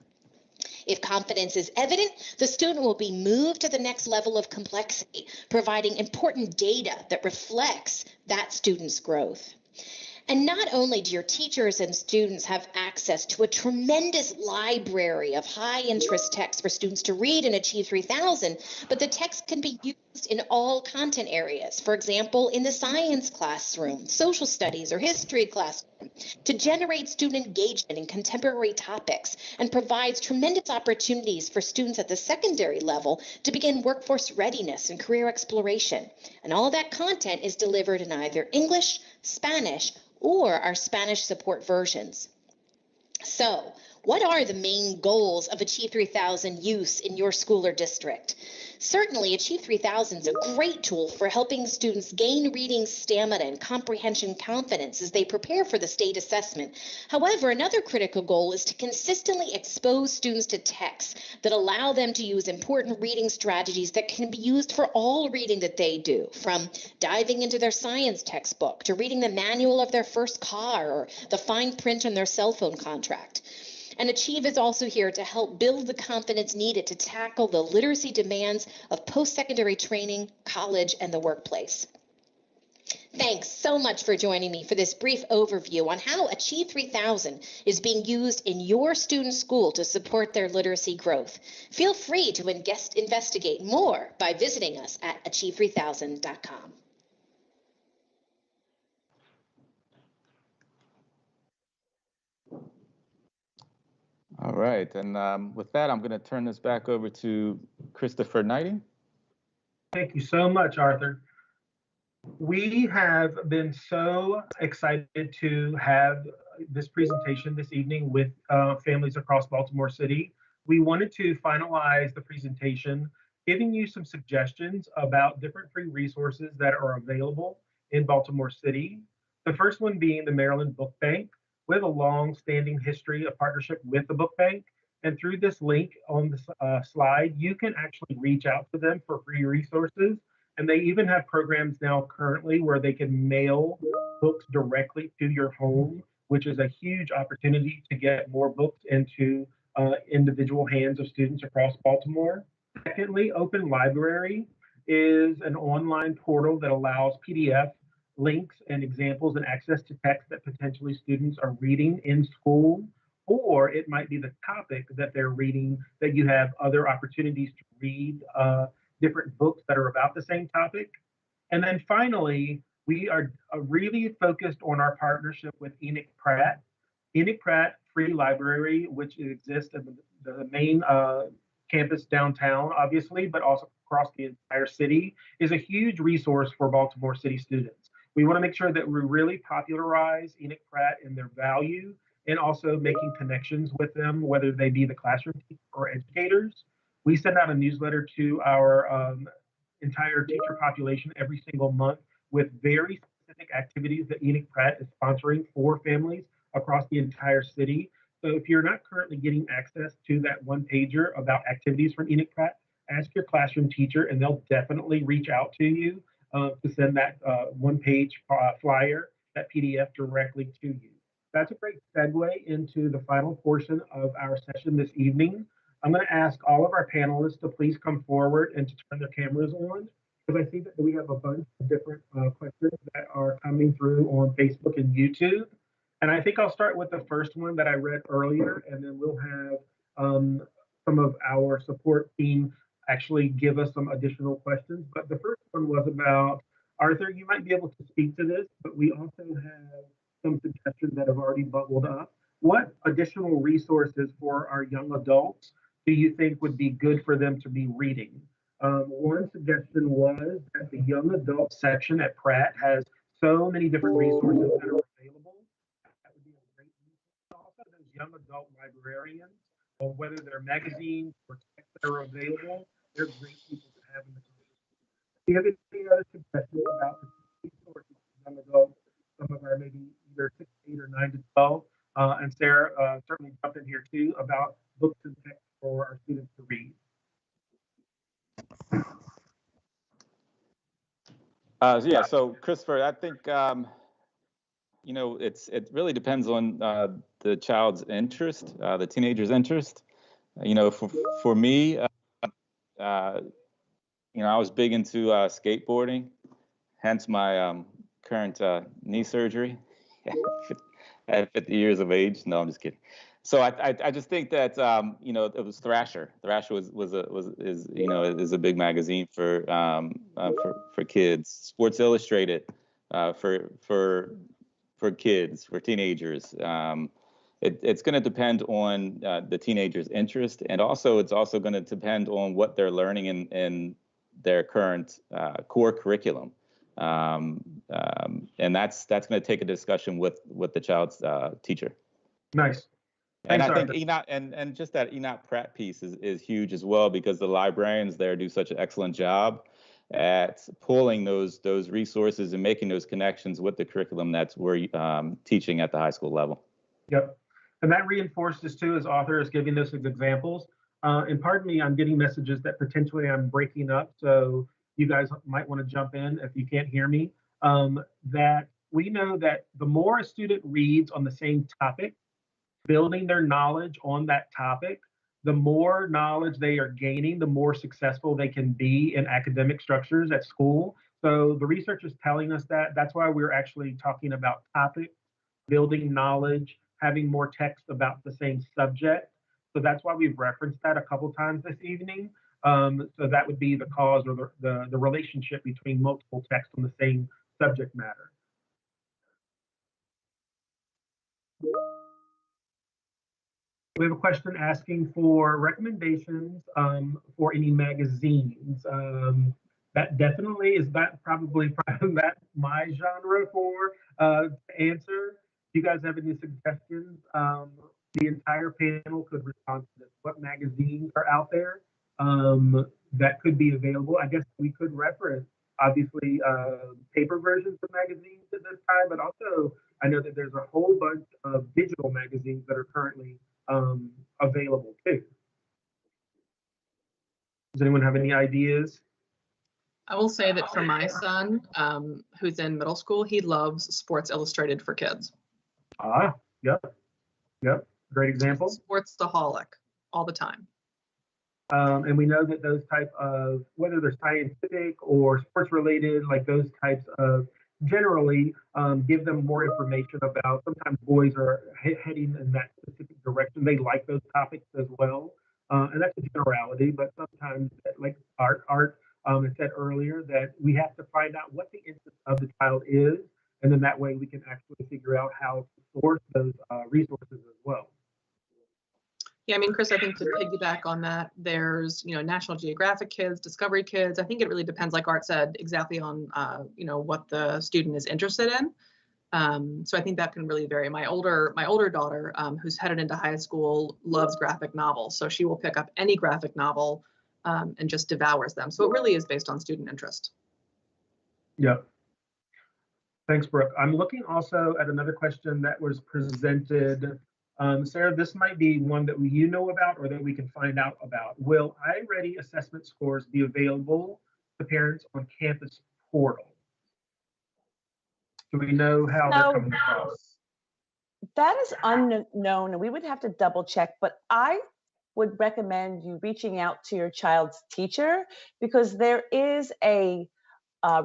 If confidence is evident, the student will be moved to the next level of complexity, providing important data that reflects that student's growth. And not only do your teachers and students have access to a tremendous library of high interest texts for students to read in Achieve 3000, but the text can be used in all content areas. For example, in the science classroom, social studies, or history classroom, to generate student engagement in contemporary topics, and provides tremendous opportunities for students at the secondary level to begin workforce readiness and career exploration. And all that content is delivered in either English, Spanish, or our Spanish support versions. So, what are the main goals of Achieve 3000 use in your school or district? Certainly, Achieve 3000 is a great tool for helping students gain reading stamina and comprehension confidence as they prepare for the state assessment. However, another critical goal is to consistently expose students to texts that allow them to use important reading strategies that can be used for all reading that they do, from diving into their science textbook to reading the manual of their first car or the fine print on their cell phone contract. And Achieve is also here to help build the confidence needed to tackle the literacy demands of post-secondary training, college, and the workplace. Thanks so much for joining me for this brief overview on how Achieve 3000 is being used in your student school to support their literacy growth. Feel free to investigate more by visiting us at achieve3000.com. All right, and with that, I'm going to turn this back over to Christopher Knighting. Thank you so much, Arthur. We have been so excited to have this presentation this evening with families across Baltimore City. We wanted to finalize the presentation, giving you some suggestions about different free resources that are available in Baltimore City. The first one being the Maryland Book Bank. We have a long-standing history of partnership with the Book Bank. And through this link on the slide, you can actually reach out to them for free resources. And they even have programs now currently where they can mail books directly to your home, which is a huge opportunity to get more books into individual hands of students across Baltimore. Secondly, Open Library is an online portal that allows PDF links and examples and access to text that potentially students are reading in school, or it might be the topic that they're reading that you have other opportunities to read different books that are about the same topic. And then finally, we are really focused on our partnership with Enoch Pratt. Enoch Pratt Free Library, which exists at the main campus downtown, obviously, but also across the entire city, is a huge resource for Baltimore City students. We want to make sure that we really popularize Enoch Pratt and their value, and also making connections with them, whether they be the classroom teachers or educators. We send out a newsletter to our entire teacher population every single month with very specific activities that Enoch Pratt is sponsoring for families across the entire city. So if you're not currently getting access to that one pager about activities from Enoch Pratt, ask your classroom teacher and they'll definitely reach out to you to send that one-page flyer, that PDF directly to you. That's a great segue into the final portion of our session this evening. I'm going to ask all of our panelists to please come forward and to turn their cameras on, because I see that we have a bunch of different questions that are coming through on Facebook and YouTube. And I think I'll start with the first one that I read earlier, and then we'll have some of our support team actually give us some additional questions. But the first one was about, Arthur, you might be able to speak to this, but we also have some suggestions that have already bubbled up. What additional resources for our young adults do you think would be good for them to be reading? One suggestion was that the young adult section at Pratt has so many different resources that are available. That would be a great resource. Also, those young adult librarians, whether they're magazines or texts that are available, they're great people to have in the conversation. Do you have any other suggestions about the resources for young adults? Some of our maybe either 6 to 8 or 9 to 12. And Sarah certainly jump in here too about books and texts for our students to read. Yeah, so Christopher, I think it really depends on the child's interest, the teenager's interest. For me, I was big into skateboarding, hence my current knee surgery at 50 years of age. No, I'm just kidding. So I just think that it was Thrasher. Thrasher is a big magazine for kids. Sports Illustrated for kids, for teenagers. It's going to depend on the teenager's interest, and it's also going to depend on what they're learning in their current core curriculum. And that's going to take a discussion with the child's teacher. Nice. And Thanks, I think ENOT and just that ENOT prep piece is huge as well, because the librarians there do such an excellent job at pulling those resources and making those connections with the curriculum that's we're teaching at the high school level. Yep. And that reinforces too, as authors giving us examples. And pardon me, I'm getting messages that potentially I'm breaking up, so you guys might want to jump in if you can't hear me. That we know that the more a student reads on the same topic, building their knowledge on that topic, the more knowledge they are gaining, the more successful they can be in academic structures at school. So the research is telling us that. That's why we're actually talking about topic, building knowledge, having more text about the same subject. So that's why we've referenced that a couple times this evening. So that would be the cause or the relationship between multiple texts on the same subject matter. We have a question asking for recommendations for any magazines. That definitely is probably that my genre for to answer. Do you guys have any suggestions? The entire panel could respond to this. What magazines are out there that could be available? I guess we could reference, obviously, paper versions of magazines at this time, but also I know that there's a whole bunch of digital magazines that are currently available too. Does anyone have any ideas? I will say that for my son, who's in middle school, he loves Sports Illustrated for kids. Yep. Great example. Sportsaholic all the time. And we know that those type of, whether they're scientific or sports related, like those types of generally give them more information about, sometimes boys are heading in that specific direction. They like those topics as well. And that's a generality, but sometimes like art, I said earlier that we have to find out what the interest of the child is. And then that way we can actually figure out how to source those resources as well. Yeah, I mean, Chris, I think to piggyback on that, there's, National Geographic Kids, Discovery Kids. I think it really depends, like Art said, exactly on, what the student is interested in. So I think that can really vary. My older daughter, who's headed into high school, loves graphic novels. So she will pick up any graphic novel and just devours them. So it really is based on student interest. Yeah. Thanks, Brooke. I'm looking also at another question that was presented. Sarah, this might be one that you know about or that we can find out about. Will iReady assessment scores be available to parents on campus portal? Do we know how they're coming across? That is unknown, and we would have to double check, but I would recommend you reaching out to your child's teacher, because there is a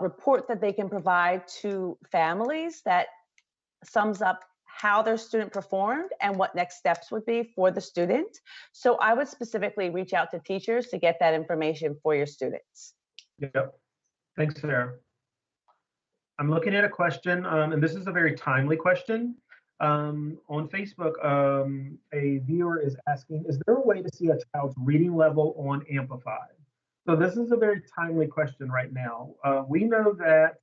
report that they can provide to families that sums up how their student performed and what next steps would be for the student. So I would specifically reach out to teachers to get that information for your students. Yep. Thanks, Sarah. I'm looking at a question, and this is a very timely question. On Facebook, a viewer is asking, is there a way to see a child's reading level on Amplify? So this is a very timely question right now. We know that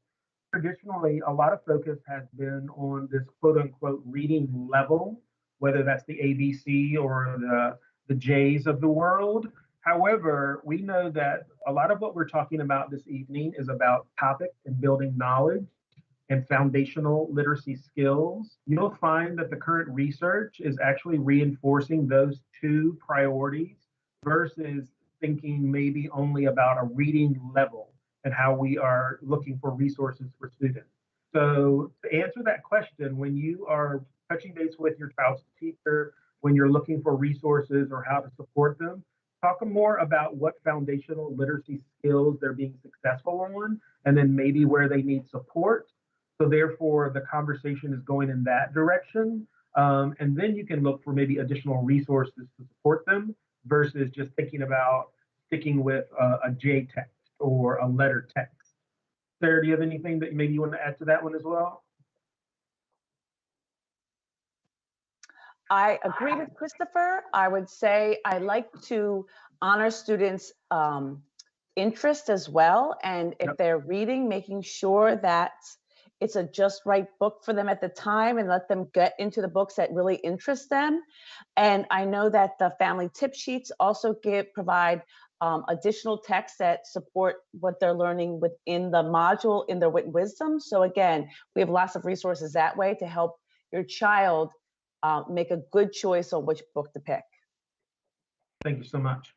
traditionally, a lot of focus has been on this quote unquote reading level, whether that's the ABC or the J's of the world. However, we know that a lot of what we're talking about this evening is about topic and building knowledge and foundational literacy skills. You'll find that the current research is actually reinforcing those two priorities versus thinking maybe only about a reading level. and how we are looking for resources for students. So to answer that question, when you are touching base with your child's teacher, when you're looking for resources or how to support them, talk more about what foundational literacy skills they're being successful on, and then maybe where they need support. So therefore, the conversation is going in that direction. And then you can look for maybe additional resources to support them versus just thinking about sticking with a J text or a letter text. Sarah, do you have anything that maybe you want to add to that one as well? I agree with Christopher. I would say I like to honor students' interest as well. And if they're reading, making sure that it's a just right book for them at the time and let them get into the books that really interest them. And I know that the family tip sheets also provide additional texts that support what they're learning within the module in their Wit and Wisdom. So again, we have lots of resources that way to help your child make a good choice on which book to pick. Thank you so much.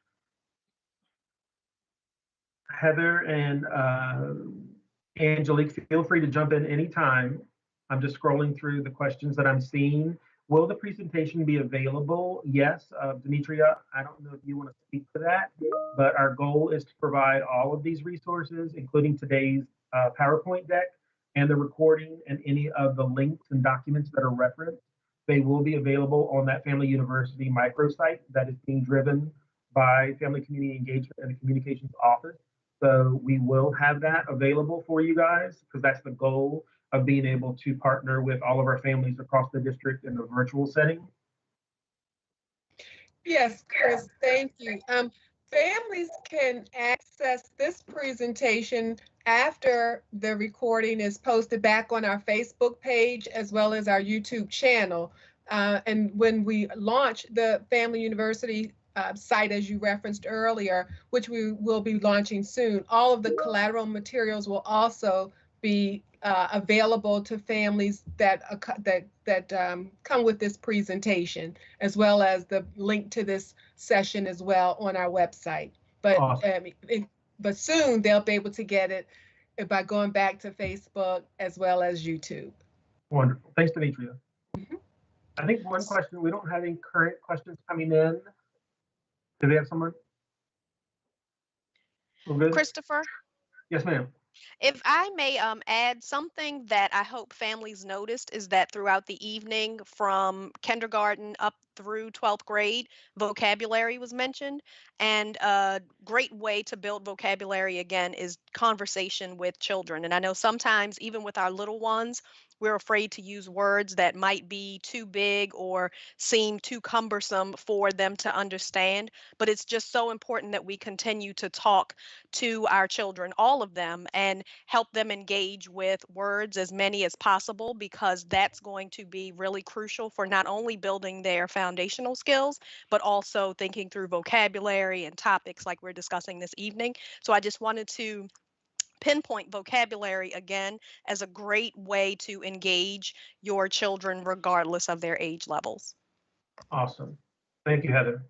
Heather and Angelique, feel free to jump in anytime. I'm just scrolling through the questions that I'm seeing. Will the presentation be available? Yes. Demetria, I don't know if you want to speak to that, but our goal is to provide all of these resources, including today's PowerPoint deck and the recording and any of the links and documents that are referenced. They will be available on that Family University microsite that is being driven by Family Community Engagement and the Communications Office. So we will have that available for you guys because that's the goal of being able to partner with all of our families across the district in a virtual setting. Yes, Chris, thank you. Families can access this presentation after the recording is posted back on our Facebook page as well as our YouTube channel. And when we launch the Family University site, as you referenced earlier, which we will be launching soon, all of the collateral materials will also be available to families that come with this presentation, as well as the link to this session as well on our website. But awesome. But soon they'll be able to get it by going back to Facebook as well as YouTube. Wonderful. Thanks, Demetria. I think one question, we don't have any current questions coming in. Do they have someone? We're good? Christopher? Yes, ma'am. If I may add, something that I hope families noticed is that throughout the evening from kindergarten up through 12th grade, vocabulary was mentioned. And a great way to build vocabulary, again, is conversation with children. And I know sometimes, even with our little ones, we're afraid to use words that might be too big or seem too cumbersome for them to understand. But it's just so important that we continue to talk to our children, all of them, and help them engage with words, as many as possible, because that's going to be really crucial for not only building their foundational skills, but also thinking through vocabulary and topics like we're discussing this evening. So I just wanted to pinpoint vocabulary again as a great way to engage your children regardless of their age levels. Awesome. Thank you, Heather.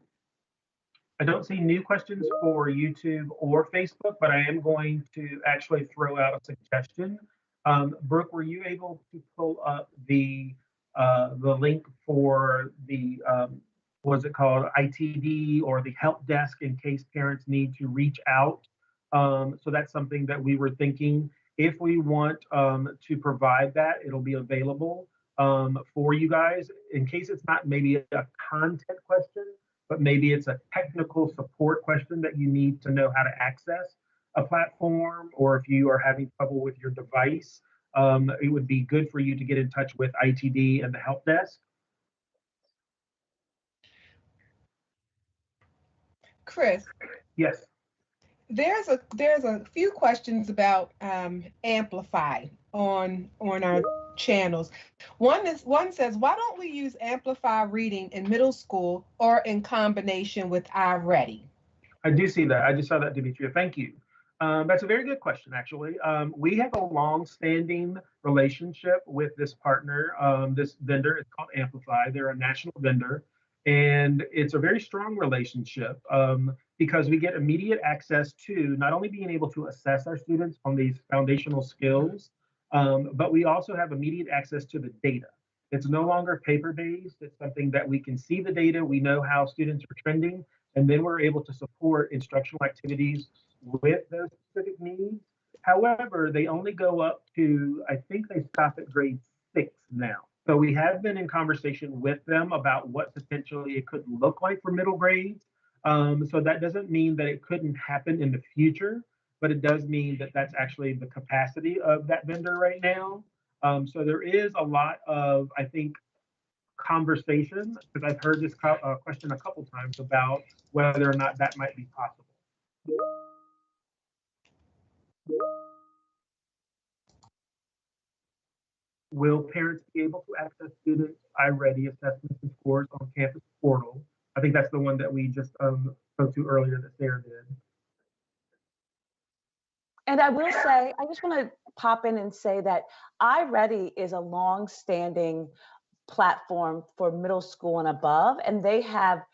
I don't see new questions for YouTube or Facebook, but I am going to actually throw out a suggestion. Brooke, were you able to pull up the link for the, what's it called, ITD or the help desk in case parents need to reach out? So that's something that we were thinking. If we want to provide that, it'll be available for you guys in case it's not maybe a content question, but maybe it's a technical support question that you need to know how to access a platform, or if you are having trouble with your device, it would be good for you to get in touch with ITD and the help desk. Chris. Yes. There's a few questions about Amplify on our channels. One says, why don't we use Amplify reading in middle school or in combination with iReady? I do see that. I just saw that, Demetria. Thank you. That's a very good question, actually. We have a long-standing relationship with this partner, this vendor. It's called Amplify. They're a national vendor. And it's a very strong relationship because we get immediate access to not only being able to assess our students on these foundational skills, but we also have immediate access to the data. It's no longer paper-based. It's something that we can see the data, we know how students are trending, and then we're able to support instructional activities with those specific needs. However, they only go up to, I think they stop at grade 6 now. So we have been in conversation with them about what potentially it could look like for middle grades. So that doesn't mean that it couldn't happen in the future, but it does mean that that's actually the capacity of that vendor right now. So there is a lot of, I think, conversation, because I've heard this question a couple times about whether or not that might be possible. Will parents be able to access students' iReady assessments and scores on campus portal? I think that's the one that we just spoke to earlier that Sarah did. And I will say, I just want to pop in and say that iReady is a long-standing platform for middle school and above, and they have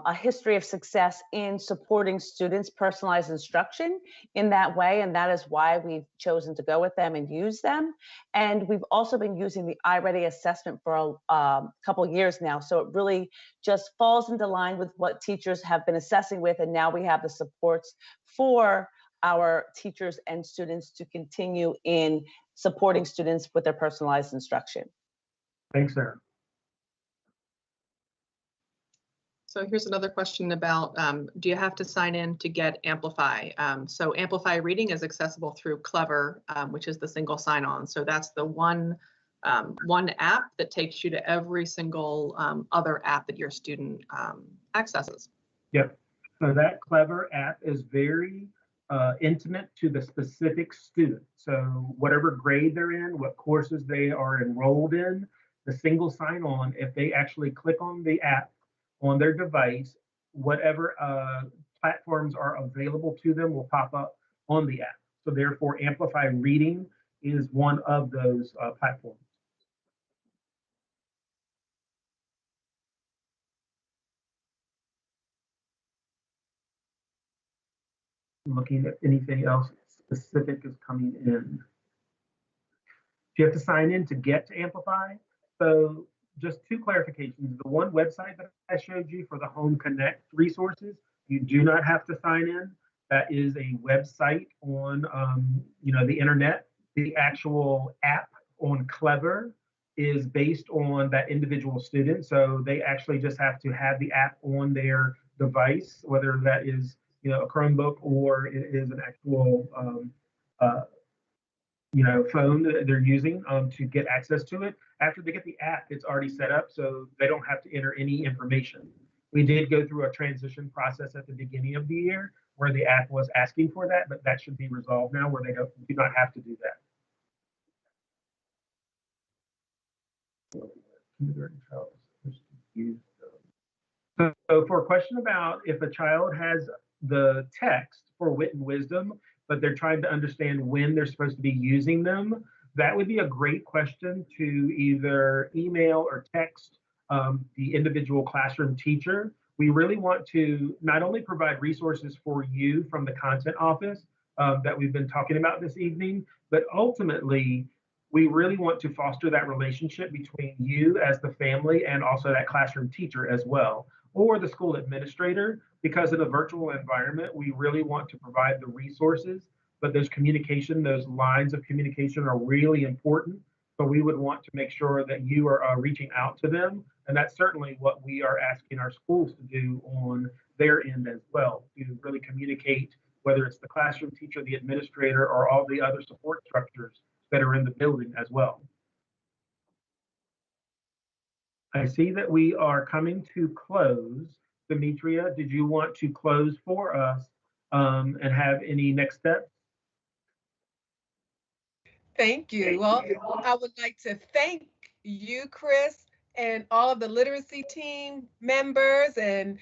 a history of success in supporting students' personalized instruction in that way, and that is why we've chosen to go with them and use them. And we've also been using the iReady assessment for a couple of years now, so it really just falls into line with what teachers have been assessing with, and now we have the supports for our teachers and students to continue in supporting students with their personalized instruction. Thanks, Sarah. So here's another question about, do you have to sign in to get Amplify? So Amplify Reading is accessible through Clever, which is the single sign-on. So that's the one app that takes you to every single other app that your student accesses. Yep. So that Clever app is very intimate to the specific student. So whatever grade they're in, what courses they are enrolled in, the single sign-on, if they actually click on the app on their device, whatever platforms are available to them will pop up on the app. So therefore, Amplify Reading is one of those platforms. Looking at anything else specific is coming in. You have to sign in to get to Amplify. So just two clarifications. The one website that I showed you for the Home Connect resources, you do not have to sign in. That is a website on the internet. The actual app on Clever is based on that individual student. So they actually just have to have the app on their device, whether that is a Chromebook or it is an actual phone that they're using to get access to it. After they get the app, it's already set up, so they don't have to enter any information. We did go through a transition process at the beginning of the year where the app was asking for that, but that should be resolved now where they do not have to do that. So for a question about if a child has the text for Wit and Wisdom, but they're trying to understand when they're supposed to be using them, that would be a great question to either email or text the individual classroom teacher. We really want to not only provide resources for you from the content office that we've been talking about this evening, but ultimately, we really want to foster that relationship between you as the family and also that classroom teacher as well, or the school administrator, because in a virtual environment, we really want to provide the resources, but those lines of communication are really important. So we would want to make sure that you are reaching out to them. And that's certainly what we are asking our schools to do on their end as well, to really communicate, whether it's the classroom teacher, the administrator, or all the other support structures that are in the building as well. I see that we are coming to close. Demetria, did you want to close for us and have any next steps? Thank you. Well, I would like to thank you, Chris, and all of the literacy team members and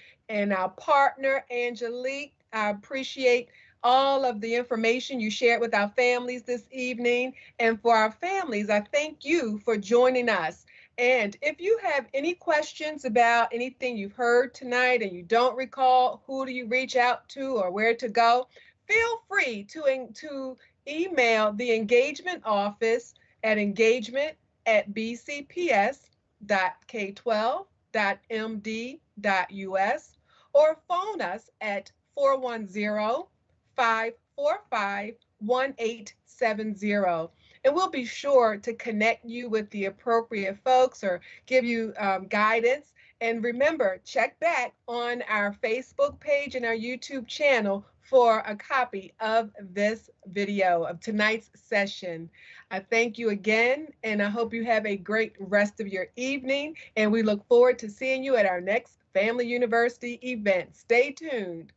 our partner, Angelique. I appreciate all of the information you shared with our families this evening. And for our families, I thank you for joining us. And if you have any questions about anything you've heard tonight and you don't recall who do you reach out to or where to go, feel free to email the engagement office at engagement@bcps.k12.md.us or phone us at 410-545-1870. And we'll be sure to connect you with the appropriate folks or give you guidance. And remember, check back on our Facebook page and our YouTube channel for a copy of this video of tonight's session. I thank you again, and I hope you have a great rest of your evening. And we look forward to seeing you at our next Family University event. Stay tuned.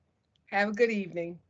Have a good evening.